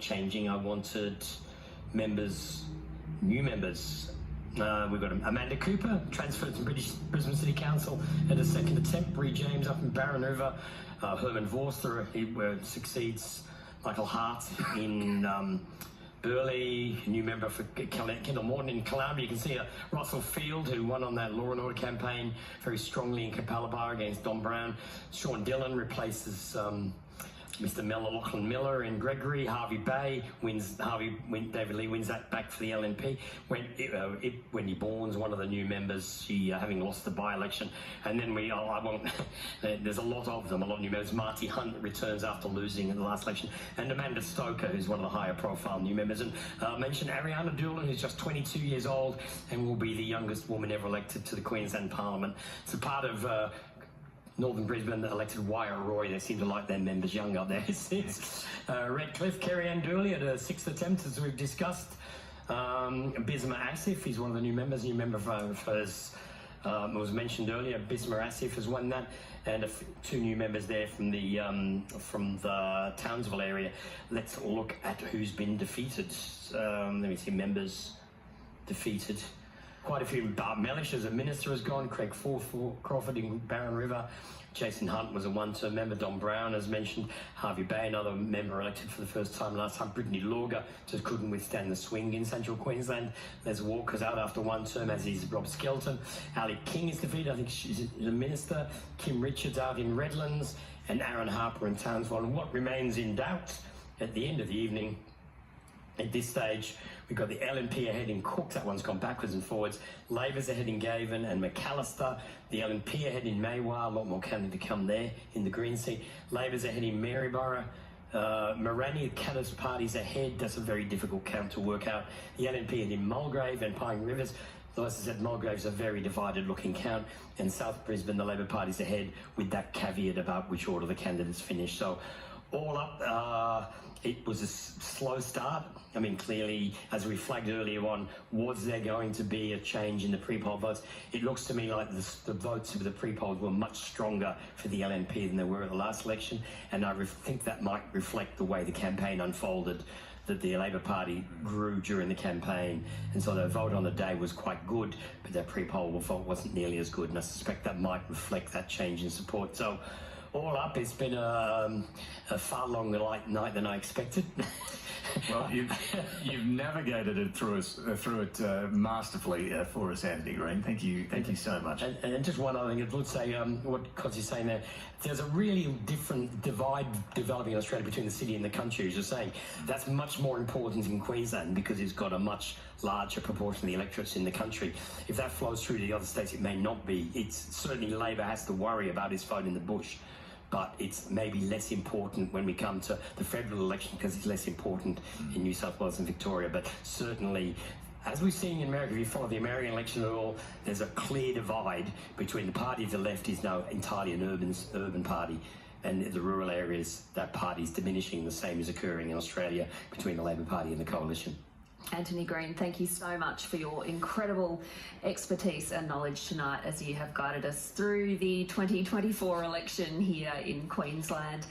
changing. I wanted members, new members. We've got Amanda Cooper, transferred from Brisbane City Council at a second attempt. Bree James up in Barron-Hoover. Herman Vorster, he succeeds Michael Hart in Burleigh, new member for Kendall Morton in Caloundra. You can see Russell Field, who won on that Law and Order campaign very strongly in Capalaba against Don Brown. Sean Dillon replaces Mr. Lachlan Miller in Gregory. Harvey Bay wins. David Lee wins that back for the LNP. Wendy Bourne's one of the new members. She having lost the by-election, and then there's a lot of them. A lot of new members. Marty Hunt returns after losing in the last election, and Amanda Stoker, who's one of the higher-profile new members. And mentioned Ariana Doolan, who's just 22 years old and will be the youngest woman ever elected to the Queensland Parliament. It's a part of Northern Brisbane that elected Wyatt Roy. They seem to like their members young up there. Redcliffe, Kerry-Ann Dooley at a sixth attempt, as we've discussed. Bisma Asif, he's one of the new members. New member was mentioned earlier. Bisma Asif has won that, and two new members there from the Townsville area. Let's look at who's been defeated. Let me see members defeated. Quite a few. Bart Mellish as a minister has gone. Craig Crawford in Barron River. Jason Hunt was a one-term member. Don Brown, as mentioned. Harvey Bay, another member elected for the first time last time. Brittany Lauger just couldn't withstand the swing in Central Queensland. Les Walker's out after one term, as is Rob Skelton. Ali King is defeated. I think she's a minister. Kim Richards out in Redlands. And Aaron Harper in Townsville. And what remains in doubt at the end of the evening, at this stage, we've got the LNP ahead in Cook. That one's gone backwards and forwards. Labor's ahead in Gaven and McAllister. The LNP ahead in Maywar. A lot more counting to come there in the Green Seat. Labor's ahead in Maryborough. Morani, the Caddis party's ahead. That's a very difficult count to work out. The LNP ahead in Mulgrave and Pine Rivers. Though, as I said, Mulgrave's a very divided looking count. And South Brisbane, the Labor Party's ahead, with that caveat about which order the candidates finish. So all up, it was a slow start. I mean, clearly, as we flagged earlier on, was there going to be a change in the pre-poll votes? It looks to me like the votes of the pre-polls were much stronger for the LNP than they were at the last election, and I think that might reflect the way the campaign unfolded, that the Labor Party grew during the campaign, and so their vote on the day was quite good, but their pre-poll vote wasn't nearly as good, and I suspect that might reflect that change in support. So, all up, it's been a far longer night than I expected. Well, you've navigated it through it masterfully for us, Anthony Green. Thank you so much. And just one other thing, I would say what Cossy's saying there. There's a really different divide developing in Australia between the city and the country, as you're saying. That's much more important in Queensland because it's got a much larger proportion of the electorates in the country. If that flows through to the other states, it may not be. It's certainly Labor has to worry about its vote in the bush, but it's maybe less important when we come to the federal election because it's less important in New South Wales and Victoria. But certainly, as we've seen in America, if you follow the American election at all, there's a clear divide between the party to the left is now entirely an urban party, and the rural areas, that party is diminishing. The same is occurring in Australia between the Labor Party and the coalition. Anthony Green, thank you so much for your incredible expertise and knowledge tonight as you have guided us through the 2024 election here in Queensland.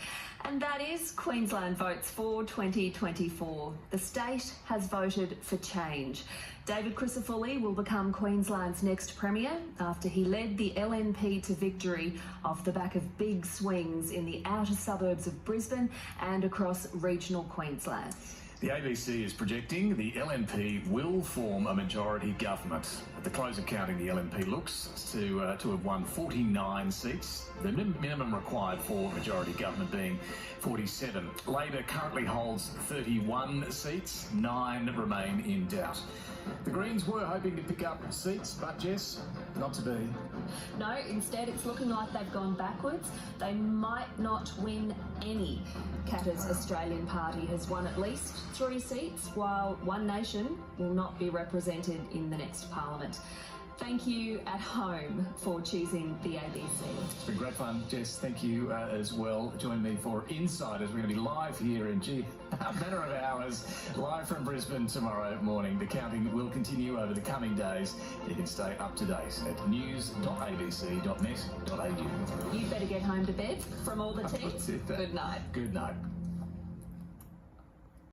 And that is Queensland votes for 2024. The state has voted for change. David Crisafulli will become Queensland's next Premier after he led the LNP to victory off the back of big swings in the outer suburbs of Brisbane and across regional Queensland. The ABC is projecting the LNP will form a majority government. At the close of counting, the LNP looks to have won 49 seats, the minimum required for majority government being 47. Labor currently holds 31 seats, 9 remain in doubt. The Greens were hoping to pick up seats, but Jess, not to be. No, instead it's looking like they've gone backwards. They might not win any. Katter's Australian Party has won at least 3 seats, while One Nation will not be represented in the next Parliament. Thank you at home for choosing the ABC. It's been great fun, Jess. Thank you as well. Join me for Insiders. We're going to be live here in a matter of hours, live from Brisbane tomorrow morning. The counting will continue over the coming days. You can stay up to date at news.abc.net.au. You better get home to bed from all the teams. Good night. Good night.